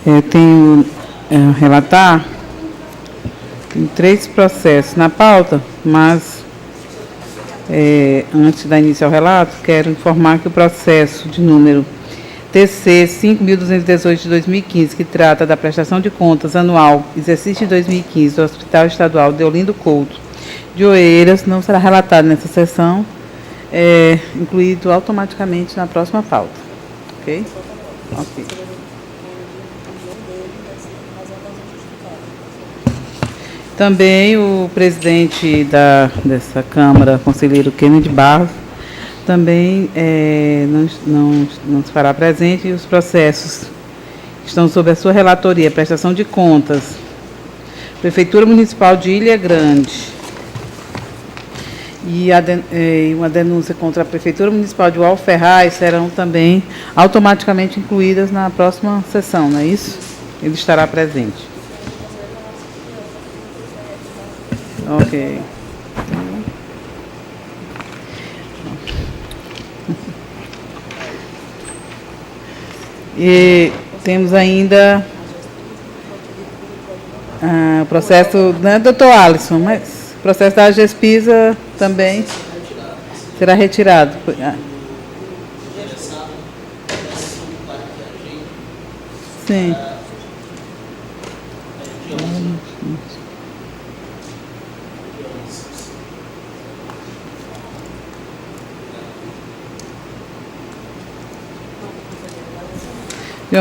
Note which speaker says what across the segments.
Speaker 1: Eu tenho relatar, tem 3 processos na pauta, mas antes da iniciar o relato, quero informar que o processo de número TC 5.218 de 2015, que trata da prestação de contas anual, exercício de 2015, do Hospital Estadual Deolindo Couto de Oeiras, não será relatado nessa sessão, incluído automaticamente na próxima pauta. Ok? Ok. Também o presidente dessa Câmara, conselheiro Kennedy Barros, também não se fará presente, e os processos estão sob a sua relatoria, prestação de contas, Prefeitura Municipal de Ilha Grande, e uma denúncia contra a Prefeitura Municipal de Uau Ferraz serão também automaticamente incluídas na próxima sessão, não é isso? Ele estará presente. Ok. E temos ainda o processo, né, doutor Alisson, mas o processo da Gespisa também será retirado. Sim.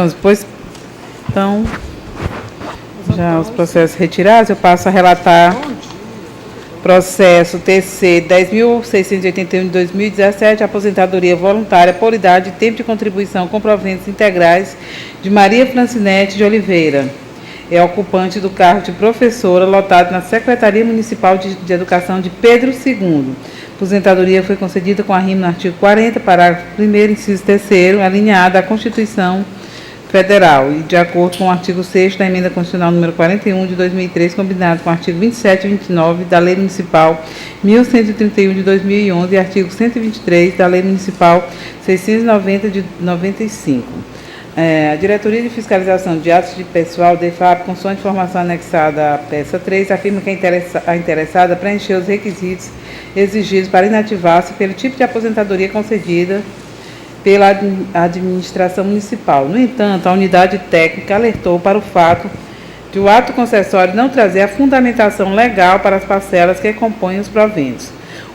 Speaker 1: Depois, então, já os processos retirados, eu passo a relatar processo TC 10.681 de 2017, aposentadoria voluntária por idade e tempo de contribuição com proventos integrais de Maria Francinete de Oliveira. É ocupante do cargo de professora lotado na Secretaria Municipal de Educação de Pedro II. Aposentadoria foi concedida com a RIM no artigo 40, parágrafo 1º, inciso 3º, alinhada à Constituição Federal e de acordo com o artigo 6º da Emenda Constitucional número 41 de 2003, combinado com o artigo 27 e 29 da Lei Municipal 1131 de 2011 e artigo 123 da Lei Municipal 690 de 95. A Diretoria de Fiscalização de Atos de Pessoal, DEFAP, com sua informação anexada à peça 3, afirma que a interessada preencheu os requisitos exigidos para inativar-se pelo tipo de aposentadoria concedida pela administração municipal. No entanto, a unidade técnica alertou para o fato de o ato concessório não trazer a fundamentação legal para as parcelas que compõem os proventos.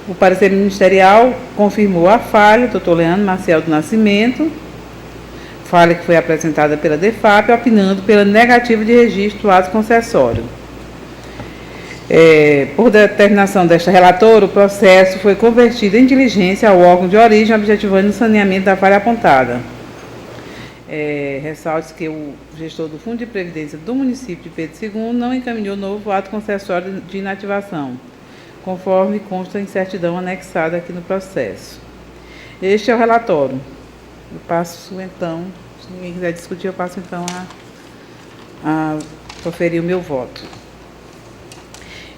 Speaker 1: O parecer ministerial confirmou a falha, doutor Leandro Maciel do Nascimento, falha que foi apresentada pela DEFAP, opinando pela negativa de registro do ato concessório. Por determinação desta relatora, o processo foi convertido em diligência ao órgão de origem, objetivando o saneamento da falha apontada. Ressalte que o gestor do Fundo de Previdência do município de Pedro II não encaminhou novo ato concessório de inativação, conforme consta em certidão anexada aqui no processo. Este é o relatório. Eu passo, então, se ninguém quiser discutir, eu passo, então, a proferir o meu voto.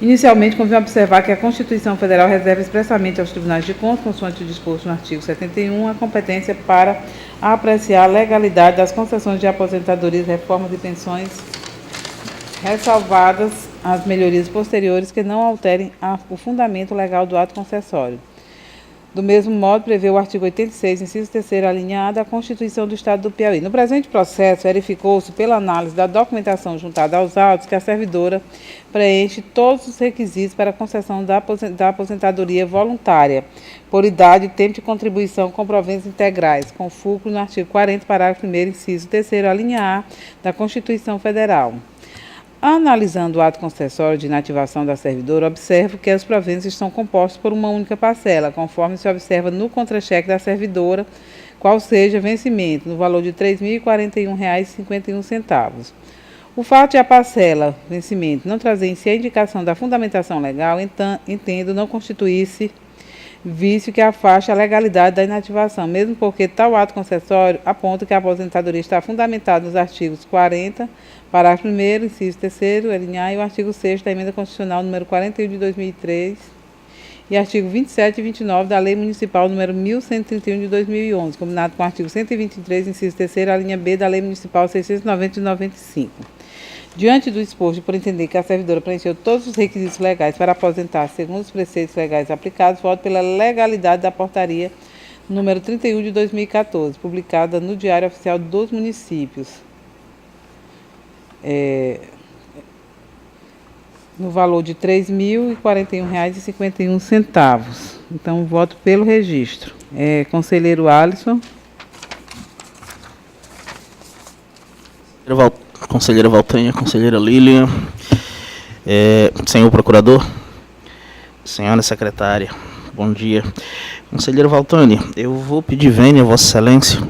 Speaker 1: Inicialmente, convém observar que a Constituição Federal reserva expressamente aos tribunais de contas, consoante o disposto no artigo 71, a competência para apreciar a legalidade das concessões de aposentadorias, reformas e pensões, ressalvadas as melhorias posteriores que não alterem o fundamento legal do ato concessório. Do mesmo modo, prevê o artigo 86, inciso 3º, alinhado à Constituição do Estado do Piauí. No presente processo, verificou-se, pela análise da documentação juntada aos autos, que a servidora preenche todos os requisitos para a concessão da aposentadoria voluntária, por idade e tempo de contribuição com proventos integrais, com fulcro no artigo 40, parágrafo 1º, inciso 3º, a linha A da Constituição Federal. Analisando o ato concessório de inativação da servidora, observo que os proventos estão compostos por uma única parcela, conforme se observa no contra-cheque da servidora, qual seja vencimento, no valor de R$ 3.041,51. O fato de a parcela vencimento não trazer em si a indicação da fundamentação legal, entendo não constituir-se vício que afaste a legalidade da inativação, mesmo porque tal ato concessório aponta que a aposentadoria está fundamentada nos artigos 40, parágrafo 1º, inciso 3º, linha A, e o artigo 6º da Emenda Constitucional número 41 de 2003, e artigo 27 e 29 da Lei Municipal número 1131 de 2011, combinado com o artigo 123, inciso 3º, a linha B da Lei Municipal 690 de 95. Diante do exposto, por entender que a servidora preencheu todos os requisitos legais para aposentar segundo os preceitos legais aplicados, voto pela legalidade da portaria número 31 de 2014, publicada no Diário Oficial dos Municípios, no valor de R$ 3.041,51. Então, voto pelo registro. Conselheiro Alisson.
Speaker 2: Conselheira Valtânia, conselheira Lília, senhor procurador, senhora secretária, bom dia. Conselheira Valtânia, eu vou pedir vênia a Vossa Excelência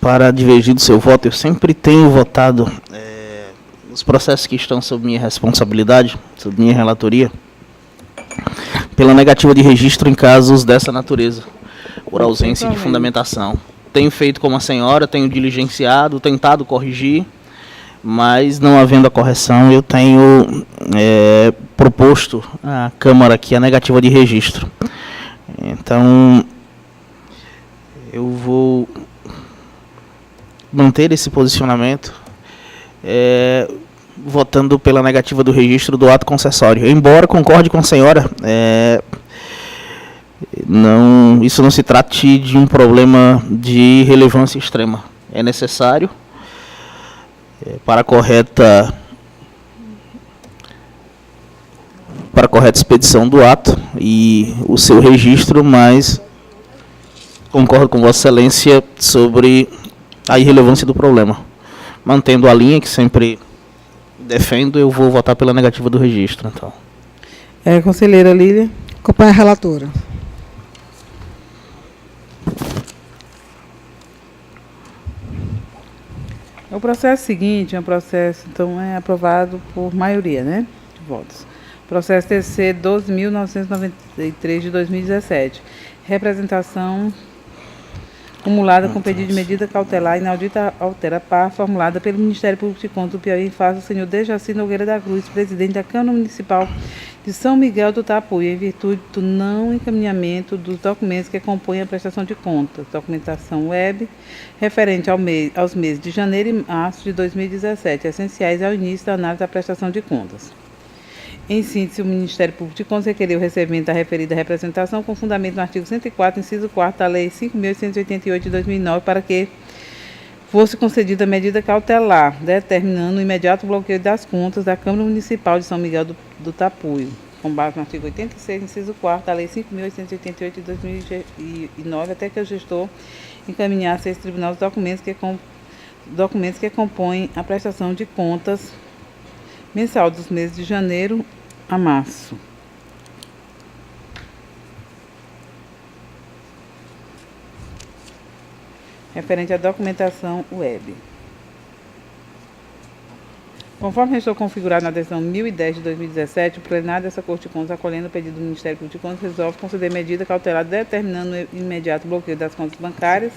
Speaker 2: para divergir do seu voto. Eu sempre tenho votado os processos que estão sob minha responsabilidade, sob minha relatoria, pela negativa de registro em casos dessa natureza, por ausência de fundamentação. Tenho feito como a senhora, tenho diligenciado, tentado corrigir, mas não havendo a correção, eu tenho proposto à Câmara aqui a negativa de registro. Então, eu vou manter esse posicionamento, votando pela negativa do registro do ato concessório. Embora concorde com a senhora, isso não se trate de um problema de relevância extrema. É necessário para a correta expedição do ato e o seu registro, mas concordo com Vossa Excelência sobre a irrelevância do problema. Mantendo a linha que sempre defendo, eu vou votar pela negativa do registro. Então.
Speaker 1: Conselheira Lília.
Speaker 3: Acompanha a relatora.
Speaker 1: O processo seguinte é um processo, então, aprovado por maioria, né, de votos. Processo TC 12.993 de 2017. Representação acumulada com pedido de medida cautelar inaudita altera par, formulada pelo Ministério Público de Contas do Piauí em face do senhor Dejaci Nogueira da Cruz, presidente da Câmara Municipal de São Miguel do Tapuí, em virtude do não encaminhamento dos documentos que compõem a prestação de contas, documentação web, referente aos meses de janeiro e março de 2017, essenciais ao início da análise da prestação de contas. Em síntese, o Ministério Público de Contas requeriu o recebimento da referida representação com fundamento no artigo 104, inciso 4 da Lei 5.888 de 2009, para que fosse concedida a medida cautelar, determinando o imediato bloqueio das contas da Câmara Municipal de São Miguel do Tapuí, com base no artigo 86, inciso 4 da Lei 5.888 de 2009, até que o gestor encaminhasse a esse tribunal os documentos que compõem a prestação de contas mensal dos meses de janeiro a março. Referente à documentação web. Conforme restou configurado na decisão 1010 de 2017, o plenário dessa Corte de Contas, acolhendo o pedido do Ministério Público de Contas, resolve conceder medida cautelar determinando o imediato bloqueio das contas bancárias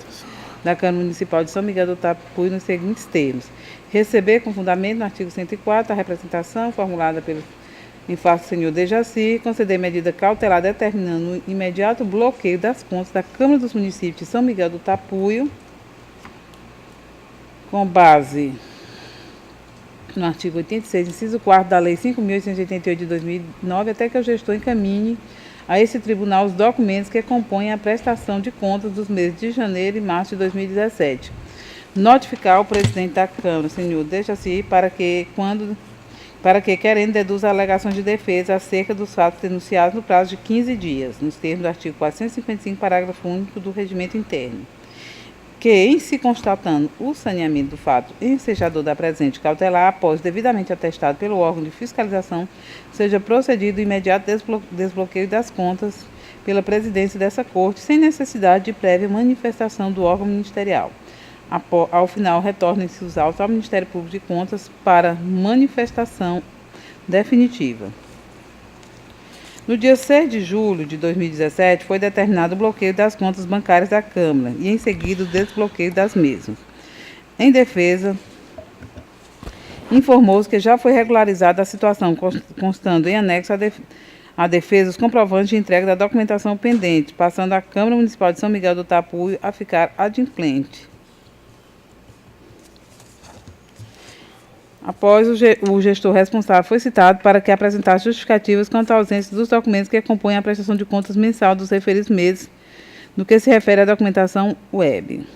Speaker 1: da Câmara Municipal de São Miguel do Tapuí nos seguintes termos: receber com fundamento no artigo 104 a representação formulada em face do senhor Dejaci, conceder medida cautelar determinando o imediato bloqueio das contas da Câmara dos Municípios de São Miguel do Tapuí, com base no artigo 86, inciso 4 da Lei 5.888 de 2009, até que o gestor encaminhe a esse tribunal os documentos que compõem a prestação de contas dos meses de janeiro e março de 2017. Notificar o presidente da Câmara, senhor Dejaci, para que, querendo, deduza alegações de defesa acerca dos fatos denunciados no prazo de 15 dias, nos termos do artigo 455, parágrafo único do Regimento Interno. Que, em se constatando o saneamento do fato ensejador da presente cautelar, após devidamente atestado pelo órgão de fiscalização, seja procedido o imediato desbloqueio das contas pela presidência dessa Corte, sem necessidade de prévia manifestação do órgão ministerial. Ao final, retornem-se os autos ao Ministério Público de Contas para manifestação definitiva. No dia 6 de julho de 2017, foi determinado o bloqueio das contas bancárias da Câmara e, em seguida, o desbloqueio das mesmas. Em defesa, informou-se que já foi regularizada a situação, constando em anexo à defesa os comprovantes de entrega da documentação pendente, passando a Câmara Municipal de São Miguel do Tapuio a ficar adimplente. Após o gestor responsável foi citado para que apresentasse justificativas quanto à ausência dos documentos que compõem a prestação de contas mensal dos referidos meses, no que se refere à documentação web.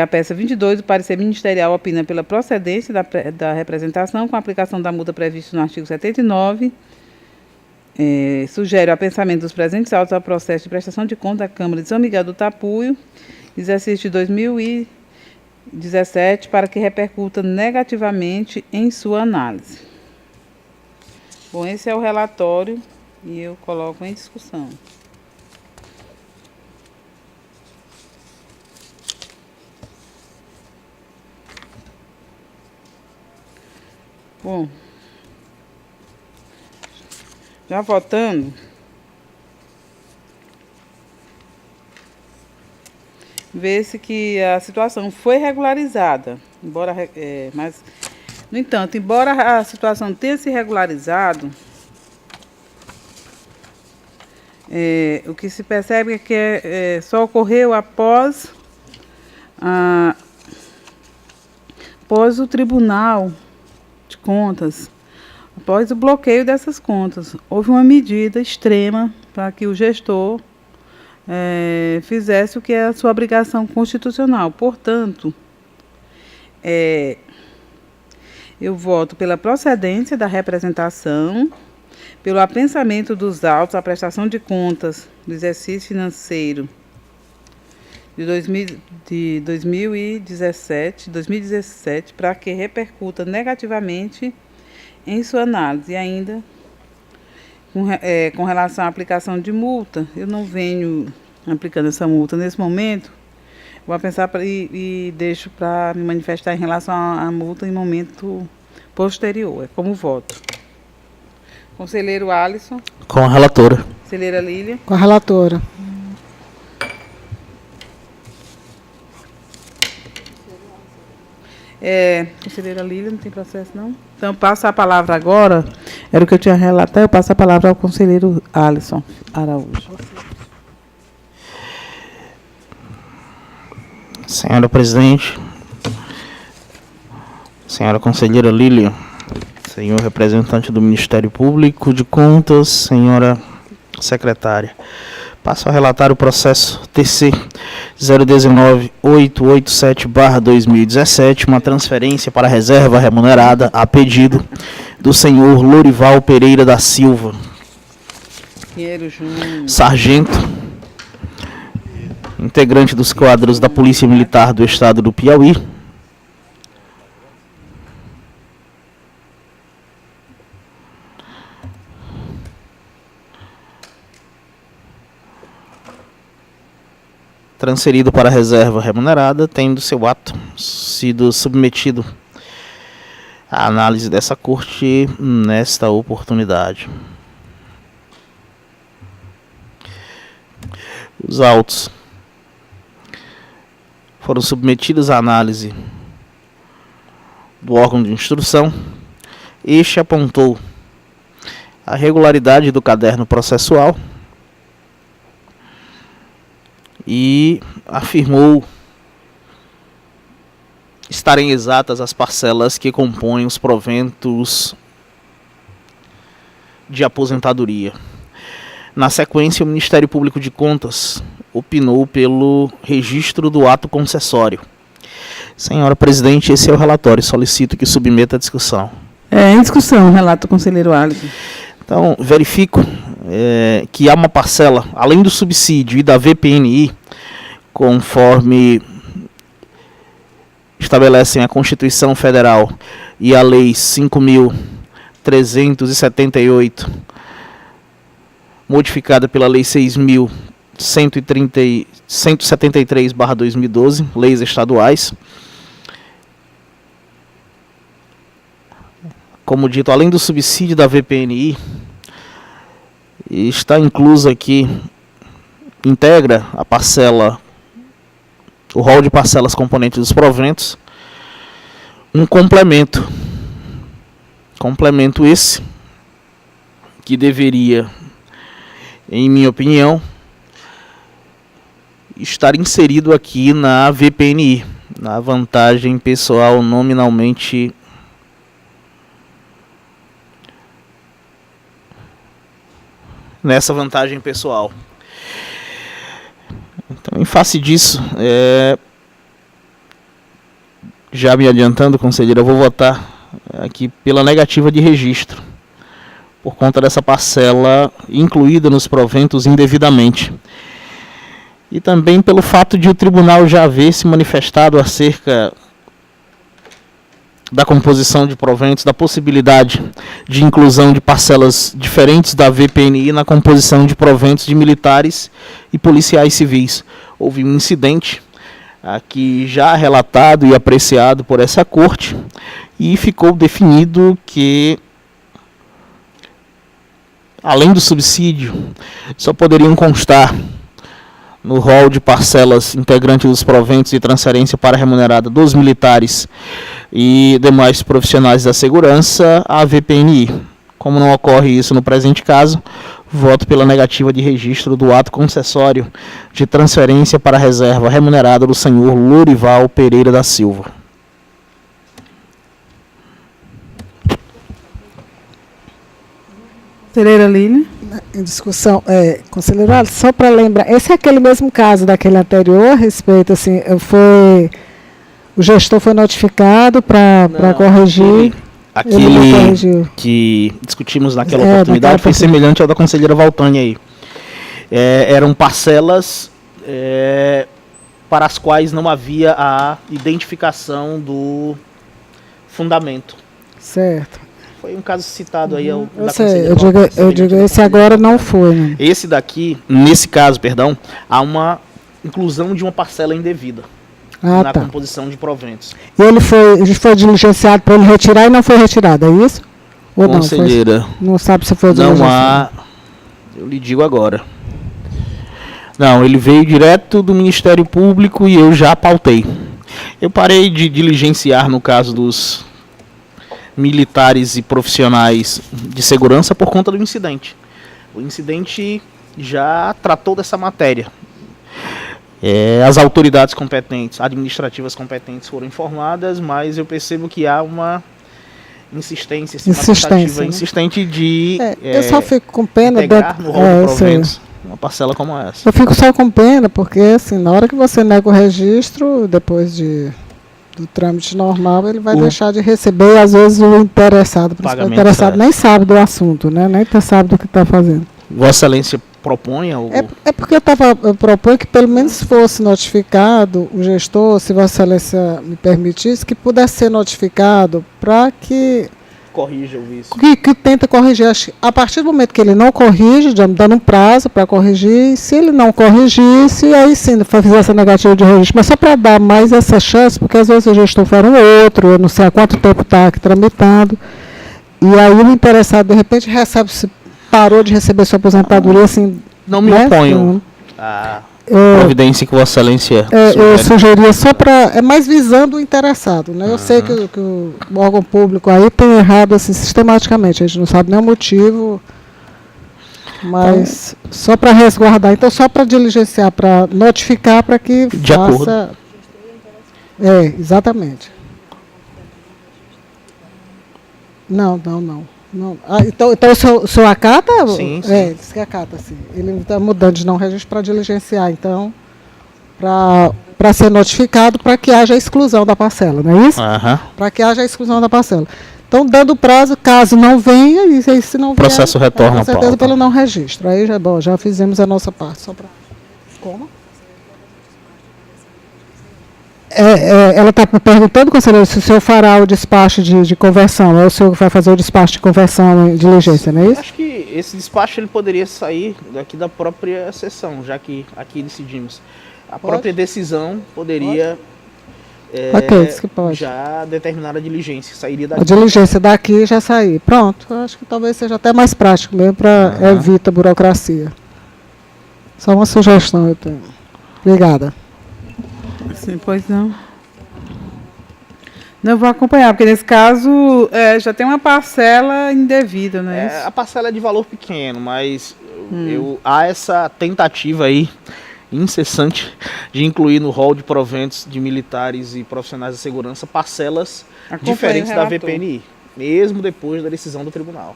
Speaker 1: A peça 22, o parecer ministerial opina pela procedência da representação com a aplicação da multa prevista no artigo 79. Sugere o apensamento dos presentes autos ao processo de prestação de conta da Câmara de São Miguel do Tapuio, exercício de 2017, para que repercuta negativamente em sua análise. Bom, esse é o relatório e eu coloco em discussão. Bom, já votando, vê-se que a situação foi regularizada, mas, no entanto, embora a situação tenha se regularizado, o que se percebe é que só ocorreu após o Tribunal de Contas, após o bloqueio dessas contas. Houve uma medida extrema para que o gestor fizesse o que é a sua obrigação constitucional. Portanto, eu voto pela procedência da representação, pelo apensamento dos autos, a prestação de contas do exercício financeiro de 2017, para que repercuta negativamente em sua análise. E ainda, com relação à aplicação de multa, eu não venho aplicando essa multa nesse momento, vou pensar e deixo para me manifestar em relação à multa em momento posterior. É como voto. Conselheiro Alisson.
Speaker 2: Com a relatora.
Speaker 1: Conselheira Lília.
Speaker 3: Com a relatora.
Speaker 1: Conselheira Lília, não tem processo, não? Então, passo a palavra agora. Era o que eu tinha relatado. Eu passo a palavra ao conselheiro Alisson Araújo.
Speaker 2: Senhora presidente, senhora conselheira Lília, senhor representante do Ministério Público de Contas, senhora secretária, passo a relatar o processo TC 019-887/2017, uma transferência para reserva remunerada a pedido do senhor Lorival Pereira da Silva, sargento, integrante dos quadros da Polícia Militar do Estado do Piauí, transferido para a reserva remunerada, tendo seu ato sido submetido à análise dessa corte nesta oportunidade. Os autos foram submetidos à análise do órgão de instrução. Este apontou a regularidade do caderno processual e afirmou estarem exatas as parcelas que compõem os proventos de aposentadoria. Na sequência, o Ministério Público de Contas opinou pelo registro do ato concessório. Senhora presidente, esse é o relatório. Solicito que submeta a discussão.
Speaker 1: Em discussão, relato do conselheiro Alisson.
Speaker 2: Então, verifico que há uma parcela, além do subsídio e da VPNI, conforme estabelecem a Constituição Federal e a Lei 5.378, modificada pela Lei 6.173/2012, leis estaduais. Como dito, além do subsídio da VPNI, está incluso aqui, integra a parcela, o rol de parcelas componentes dos proventos, um complemento esse que deveria, em minha opinião, estar inserido aqui na VPNI, na vantagem pessoal nominalmente nessa vantagem pessoal. Então, em face disso, já me adiantando, conselheiro, eu vou votar aqui pela negativa de registro, por conta dessa parcela incluída nos proventos indevidamente. E também pelo fato de o tribunal já haver se manifestado acerca da composição de proventos, da possibilidade de inclusão de parcelas diferentes da VPNI na composição de proventos de militares e policiais civis. Houve um incidente aqui já relatado e apreciado por essa corte, e ficou definido que, além do subsídio, só poderiam constar no rol de parcelas integrantes dos proventos de transferência para remunerada dos militares e demais profissionais da segurança a VPNI. Como não ocorre isso no presente caso, voto pela negativa de registro do ato concessório de transferência para a reserva remunerada do senhor Lorival Pereira da Silva.
Speaker 1: Conselheira Lília.
Speaker 3: Em discussão, conselheiro Alisson, só para lembrar, esse é aquele mesmo caso daquele anterior, a respeito, assim, o gestor foi notificado para corrigir.
Speaker 2: Aquele que discutimos naquela oportunidade foi semelhante ao da conselheira Valtânia aí. Eram parcelas para as quais não havia a identificação do fundamento.
Speaker 3: Certo.
Speaker 2: Foi um caso citado aí.
Speaker 3: Eu digo, esse agora não foi. Né?
Speaker 2: Esse daqui, nesse caso, perdão, há uma inclusão de uma parcela indevida na composição de proventos.
Speaker 3: E ele foi diligenciado para ele retirar e não foi retirado, é isso? Ou
Speaker 2: conselheira,
Speaker 3: não sabe se foi diligenciado?
Speaker 2: Não há, eu lhe digo agora. Não, ele veio direto do Ministério Público e eu já pautei. Eu parei de diligenciar no caso dos militares e profissionais de segurança por conta do incidente. O incidente já tratou dessa matéria. As autoridades competentes, administrativas competentes foram informadas, mas eu percebo que há uma insistência, uma tentativa insistente de
Speaker 3: eu só fico com pena
Speaker 2: integrar no rol de proventos uma parcela como essa.
Speaker 3: Eu fico só com pena porque, assim, na hora que você nega o registro, depois do trâmite normal, ele vai deixar de receber, e às vezes o interessado, o interessado nem sabe do assunto, né? Nem sabe do que está fazendo.
Speaker 2: Vossa Excelência propõe?
Speaker 3: É porque eu proponho que pelo menos fosse notificado o gestor, se Vossa Excelência me permitisse, que pudesse ser notificado para que
Speaker 2: corrija o vício.
Speaker 3: Que tenta corrigir. A partir do momento que ele não corrige, já me dando um prazo para corrigir, se ele não corrigisse, aí sim fazer essa negativa de registro. Mas só para dar mais essa chance, porque às vezes o gestor faz um outro, eu não sei há quanto tempo está aqui tramitando, e aí o interessado de repente parou de receber sua aposentadoria, assim.
Speaker 2: Não me oponho à providência que Vossa Excelência
Speaker 3: eu sugeria só para. É mais visando o interessado, né? Eu sei que o órgão público aí tem errado assim, sistematicamente, a gente não sabe nem o motivo, mas então, só para resguardar. Então, só para diligenciar, para notificar, para que
Speaker 2: de
Speaker 3: faça.
Speaker 2: Acordo.
Speaker 3: Exatamente. Não. Então o senhor acata?
Speaker 2: Sim.
Speaker 3: Diz que acata, sim. Ele está mudando de não registro para diligenciar, então, para ser notificado, para que haja a exclusão da parcela, não é isso?
Speaker 2: Para
Speaker 3: que haja a exclusão da parcela. Então, dando prazo, caso não venha, e se não vier,
Speaker 2: o processo retorna,
Speaker 3: com certeza pelo não registro. Aí já fizemos a nossa parte. Só para... Como? Ela está perguntando, conselheiro, se o senhor fará o despacho de conversão, ou o senhor vai fazer o despacho de conversão em diligência, não é isso?
Speaker 2: Acho que esse despacho ele poderia sair daqui da própria sessão, já que aqui decidimos. A própria decisão poderia já determinar a diligência, sairia daqui.
Speaker 3: A diligência daqui já sair. Pronto, acho que talvez seja até mais prático mesmo, para evitar a burocracia. Só uma sugestão eu tenho. Obrigada.
Speaker 1: Sim, pois não. Não vou acompanhar, porque nesse caso já tem uma parcela indevida, não é isso?
Speaker 2: A parcela é de valor pequeno, mas há essa tentativa aí incessante de incluir no rol de proventos de militares e profissionais da segurança parcelas diferentes da VPNI, mesmo depois da decisão do tribunal.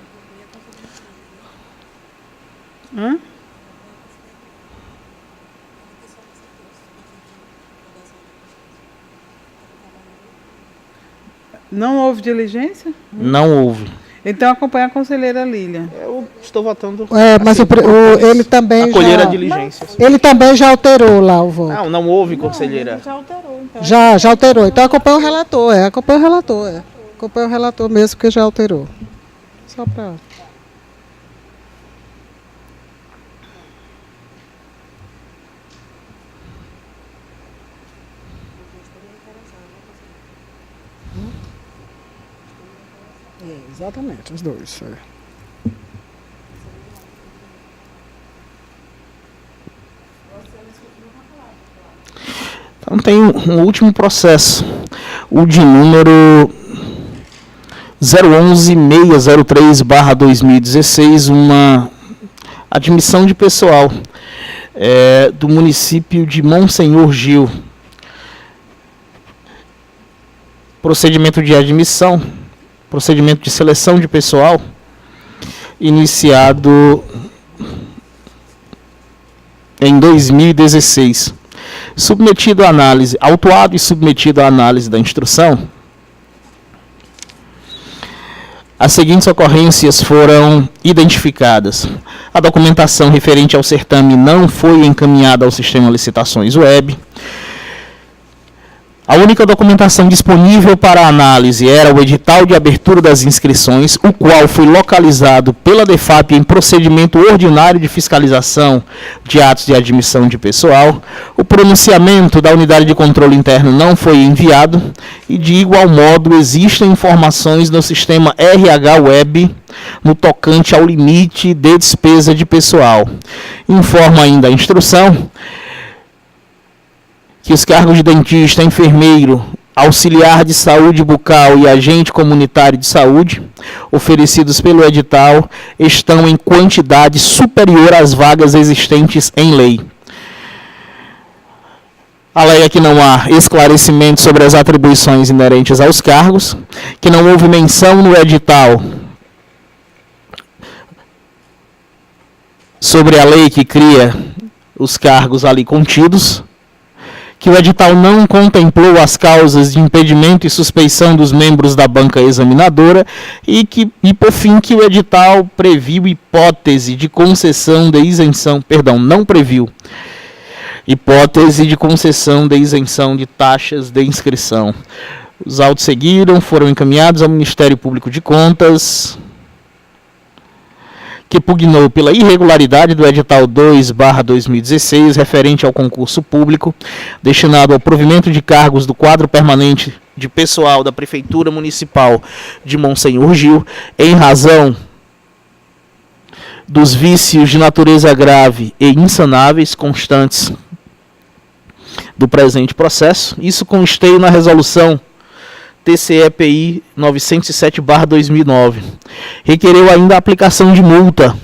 Speaker 1: Não houve diligência?
Speaker 2: Não houve.
Speaker 1: Então acompanha a conselheira Lília.
Speaker 2: Eu estou votando.
Speaker 3: Mas ele também
Speaker 2: acolher a diligência.
Speaker 3: Ele também já alterou lá o voto.
Speaker 2: Não houve, conselheira.
Speaker 1: Já alterou, então.
Speaker 3: Já alterou. Então acompanha o relator, acompanha o relator, Acompanha o relator mesmo, porque já alterou. Só para... Exatamente, os dois.
Speaker 2: Então tem um último processo, o de número 011-603/2016, uma admissão de pessoal do município de Monsenhor Gil. Procedimento de admissão, procedimento de seleção de pessoal, iniciado em 2016. Submetido à análise, autuado e submetido à análise da instrução, as seguintes ocorrências foram identificadas. A documentação referente ao certame não foi encaminhada ao sistema Licitações Web. A única documentação disponível para análise era o edital de abertura das inscrições, o qual foi localizado pela DEFAP em procedimento ordinário de fiscalização de atos de admissão de pessoal. O pronunciamento da unidade de controle interno não foi enviado e, de igual modo, existem informações no sistema RH Web no tocante ao limite de despesa de pessoal. Informa ainda a instrução que os cargos de dentista, enfermeiro, auxiliar de saúde bucal e agente comunitário de saúde, oferecidos pelo edital, estão em quantidade superior às vagas existentes em lei. Alega que não há esclarecimento sobre as atribuições inerentes aos cargos, que não houve menção no edital sobre a lei que cria os cargos ali contidos, que o edital não contemplou as causas de impedimento e suspeição dos membros da banca examinadora e, por fim, que o edital previu hipótese de concessão de isenção, não previu hipótese de concessão de isenção de taxas de inscrição. Os autos seguiram, foram encaminhados ao Ministério Público de Contas, que pugnou pela irregularidade do edital 2/2016, referente ao concurso público, destinado ao provimento de cargos do quadro permanente de pessoal da Prefeitura Municipal de Monsenhor Gil, em razão dos vícios de natureza grave e insanáveis constantes do presente processo. Isso constei na resolução TCE-PI 907/2009. Requereu ainda a aplicação de multa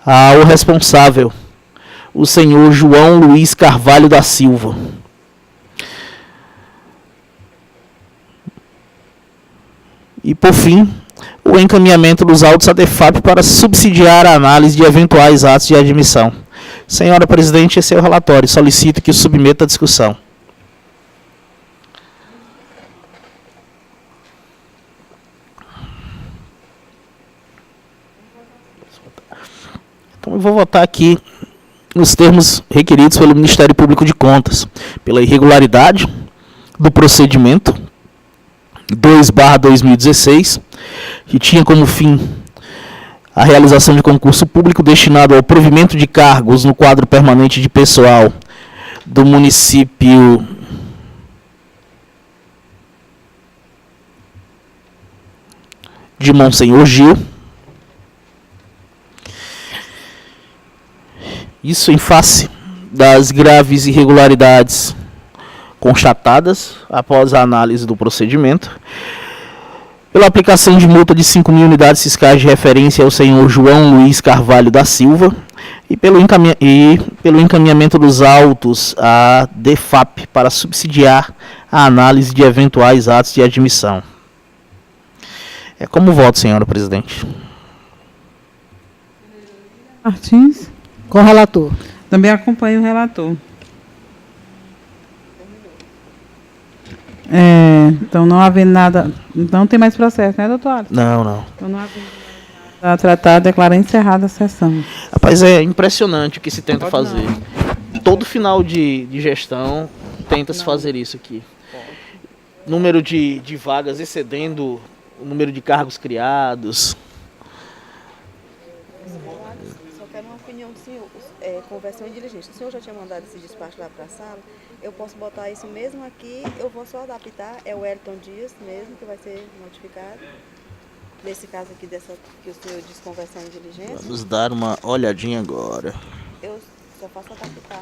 Speaker 2: ao responsável, o senhor João Luiz Carvalho da Silva. E, por fim, o encaminhamento dos autos à DEFAP para subsidiar a análise de eventuais atos de admissão. Senhora Presidente, esse é o relatório. Solicito que o submeta à discussão. Então eu vou votar aqui nos termos requeridos pelo Ministério Público de Contas, pela irregularidade do procedimento 2/2016, que tinha como fim a realização de concurso público destinado ao provimento de cargos no quadro permanente de pessoal do município de Monsenhor Gil. Isso em face das graves irregularidades constatadas após a análise do procedimento. Pela aplicação de multa de 5.000 unidades fiscais de referência ao senhor João Luiz Carvalho da Silva e pelo encaminhamento dos autos à DEFAP para subsidiar a análise de eventuais atos de admissão. Como voto, senhora presidente?
Speaker 1: Martins.
Speaker 3: Com o relator.
Speaker 1: Também acompanho o relator. Então, não havendo nada... Não tem mais processo, né, doutor Alisson?
Speaker 2: Não.
Speaker 1: Então, não havendo nada a tratar, declaro encerrada a sessão.
Speaker 2: Rapaz, é impressionante o que se tenta fazer. Todo final de gestão tenta-se fazer isso aqui. Número de vagas excedendo o número de cargos criados.
Speaker 4: Só quero uma opinião do senhor, com versão em diligência. O senhor já tinha mandado esse despacho lá para a sala? Eu posso botar isso mesmo aqui, eu vou só adaptar, é o Elton Dias mesmo que vai ser notificado. Nesse caso aqui, que o senhor diz com versão em diligência.
Speaker 2: Vamos dar uma olhadinha agora.
Speaker 4: Eu só faço adaptar.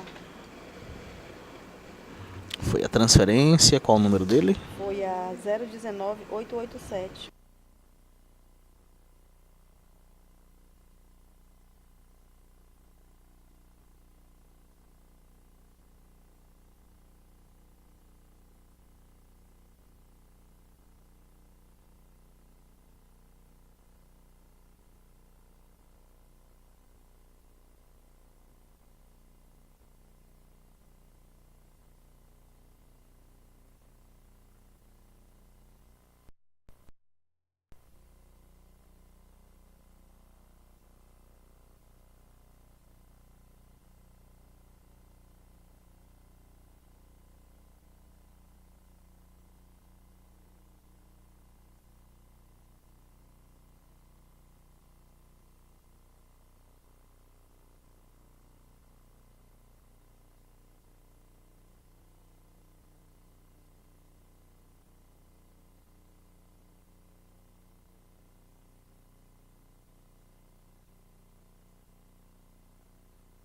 Speaker 2: Foi a transferência, qual o número dele?
Speaker 4: Foi a 019887.